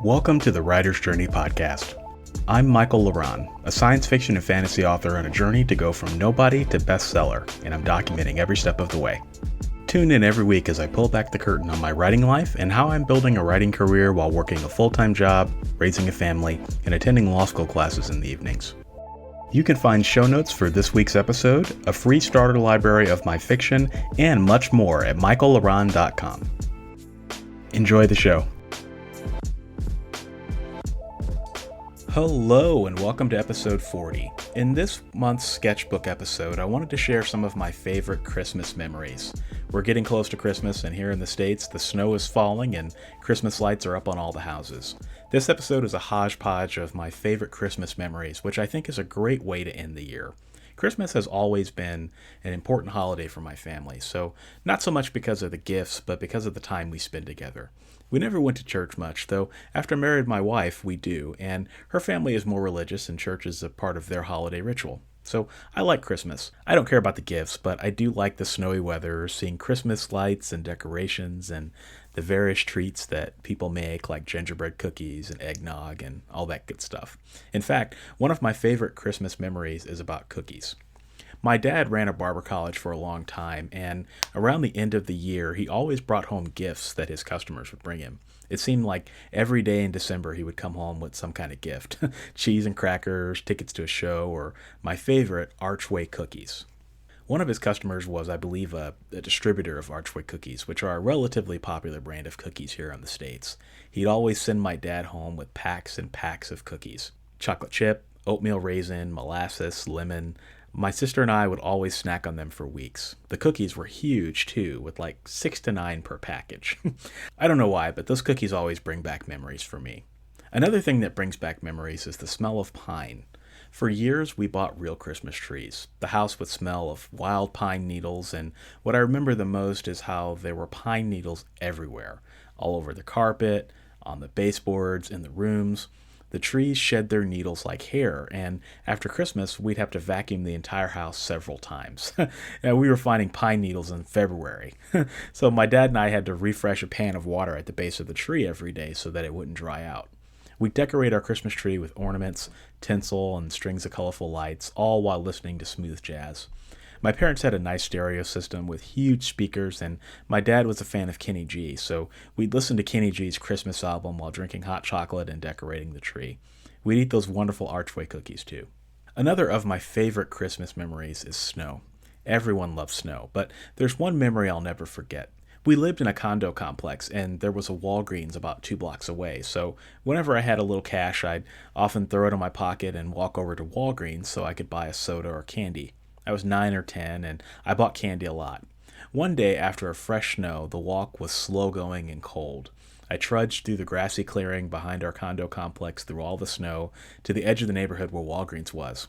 Welcome to the Writer's Journey podcast. I'm Michael Laron, a science fiction and fantasy author on a journey to go from nobody to bestseller, and I'm documenting every step of the way. Tune in every week as I pull back the curtain on my writing life and how I'm building a writing career while working a full-time job, raising a family, and attending law school classes in the evenings. You can find show notes for this week's episode, a free starter library of my fiction, and much more at michaellaron.com. Enjoy the show. Hello and welcome to episode 40. In this month's Sketchbook episode, I wanted to share some of my favorite Christmas memories. We're getting close to Christmas, and here in the States, the snow is falling and Christmas lights are up on all the houses. This episode is a hodgepodge of my favorite Christmas memories, which I think is a great way to end the year. Christmas has always been an important holiday for my family, so not so much because of the gifts, but because of the time we spend together. We never went to church much, though after I married my wife, we do, and her family is more religious and church is a part of their holiday ritual. So I like Christmas. I don't care about the gifts, but I do like the snowy weather, seeing Christmas lights and decorations, and the various treats that people make, like gingerbread cookies and eggnog and all that good stuff. In fact, one of my favorite Christmas memories is about cookies. My dad ran a barber college for a long time, and around the end of the year, he always brought home gifts that his customers would bring him. It seemed like every day in December he would come home with some kind of gift. Cheese and crackers, tickets to a show, or my favorite, Archway cookies. One of his customers was, I believe, a distributor of Archway cookies, which are a relatively popular brand of cookies here in the States. He'd always send my dad home with packs and packs of cookies. Chocolate chip, oatmeal raisin, molasses, lemon. My sister and I would always snack on them for weeks. The cookies were huge, too, with like 6 to 9 per package. I don't know why, but those cookies always bring back memories for me. Another thing that brings back memories is the smell of pine. For years, we bought real Christmas trees. The house would smell of wild pine needles, and what I remember the most is how there were pine needles everywhere, all over the carpet, on the baseboards, in the rooms. The trees shed their needles like hair, and after Christmas, we'd have to vacuum the entire house several times. And we were finding pine needles in February. So my dad and I had to refresh a pan of water at the base of the tree every day so that it wouldn't dry out. We'd decorate our Christmas tree with ornaments, tinsel, and strings of colorful lights, all while listening to smooth jazz. My parents had a nice stereo system with huge speakers, and my dad was a fan of Kenny G, so we'd listen to Kenny G's Christmas album while drinking hot chocolate and decorating the tree. We'd eat those wonderful Archway cookies, too. Another of my favorite Christmas memories is snow. Everyone loves snow, but there's one memory I'll never forget. We lived in a condo complex, and there was a Walgreens about 2 blocks away, so whenever I had a little cash, I'd often throw it in my pocket and walk over to Walgreens so I could buy a soda or candy. I was 9 or 10, and I bought candy a lot. One day, after a fresh snow, the walk was slow-going and cold. I trudged through the grassy clearing behind our condo complex through all the snow to the edge of the neighborhood where Walgreens was.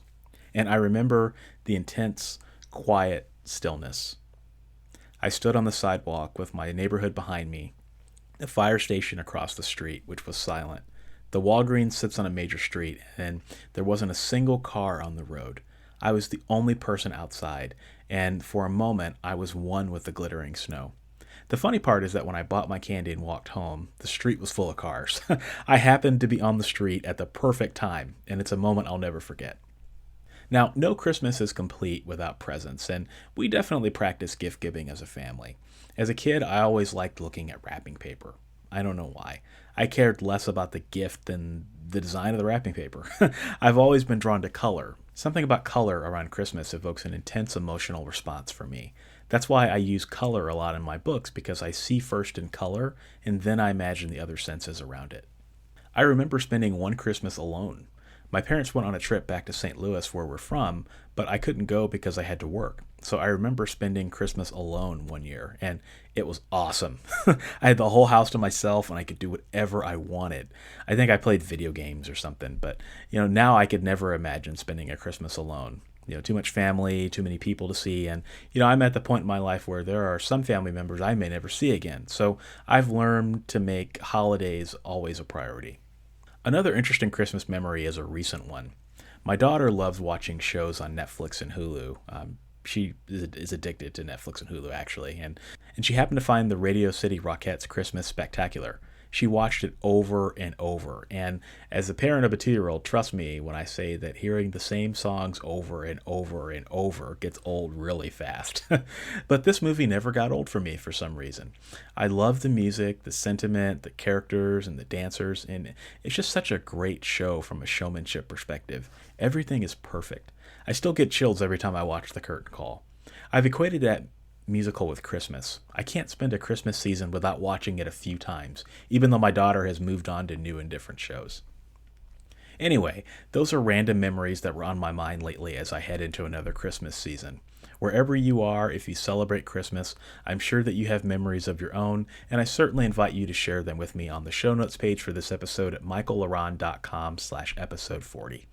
And I remember the intense, quiet stillness. I stood on the sidewalk with my neighborhood behind me, the fire station across the street, which was silent. The Walgreens sits on a major street, and there wasn't a single car on the road. I was the only person outside, and for a moment, I was one with the glittering snow. The funny part is that when I bought my candy and walked home, the street was full of cars. I happened to be on the street at the perfect time, and it's a moment I'll never forget. Now, no Christmas is complete without presents, and we definitely practice gift giving as a family. As a kid, I always liked looking at wrapping paper. I don't know why. I cared less about the gift than the design of the wrapping paper. I've always been drawn to color. Something about color around Christmas evokes an intense emotional response for me. That's why I use color a lot in my books, because I see first in color, and then I imagine the other senses around it. I remember spending one Christmas alone. My parents went on a trip back to St. Louis, where we're from, but I couldn't go because I had to work. So I remember spending Christmas alone one year, and it was awesome. I had the whole house to myself, and I could do whatever I wanted. I think I played video games or something, but now I could never imagine spending a Christmas alone. Too much family, too many people to see, and I'm at the point in my life where there are some family members I may never see again. So I've learned to make holidays always a priority. Another interesting Christmas memory is a recent one. My daughter loves watching shows on Netflix and Hulu. She is addicted to Netflix and Hulu, actually, and she happened to find the Radio City Rockettes Christmas Spectacular. She watched it over and over. And as a parent of a 2-year-old, trust me when I say that hearing the same songs over and over and over gets old really fast. But this movie never got old for me for some reason. I love the music, the sentiment, the characters, and the dancers, and it's just such a great show from a showmanship perspective. Everything is perfect. I still get chills every time I watch The Curtain Call. I've equated that musical with Christmas. I can't spend a Christmas season without watching it a few times, even though my daughter has moved on to new and different shows. Anyway, those are random memories that were on my mind lately as I head into another Christmas season. Wherever you are, if you celebrate Christmas, I'm sure that you have memories of your own, and I certainly invite you to share them with me on the show notes page for this episode at michaellaron.com/episode 40.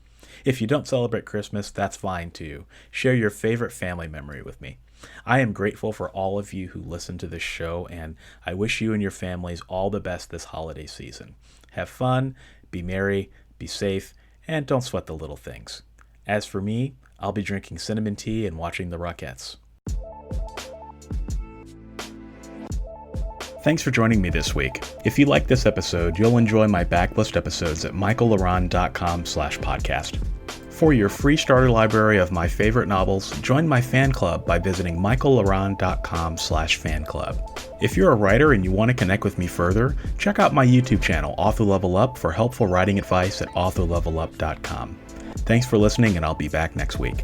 If you don't celebrate Christmas, that's fine too. Share your favorite family memory with me. I am grateful for all of you who listen to this show, and I wish you and your families all the best this holiday season. Have fun, be merry, be safe, and don't sweat the little things. As for me, I'll be drinking cinnamon tea and watching the Rockettes. Thanks for joining me this week. If you like this episode, you'll enjoy my backlist episodes at michaellaron.com/podcast. For your free starter library of my favorite novels, join my fan club by visiting michaellaron.com/fanclub. If you're a writer and you want to connect with me further, check out my YouTube channel, Author Level Up, for helpful writing advice at authorlevelup.com. Thanks for listening, and I'll be back next week.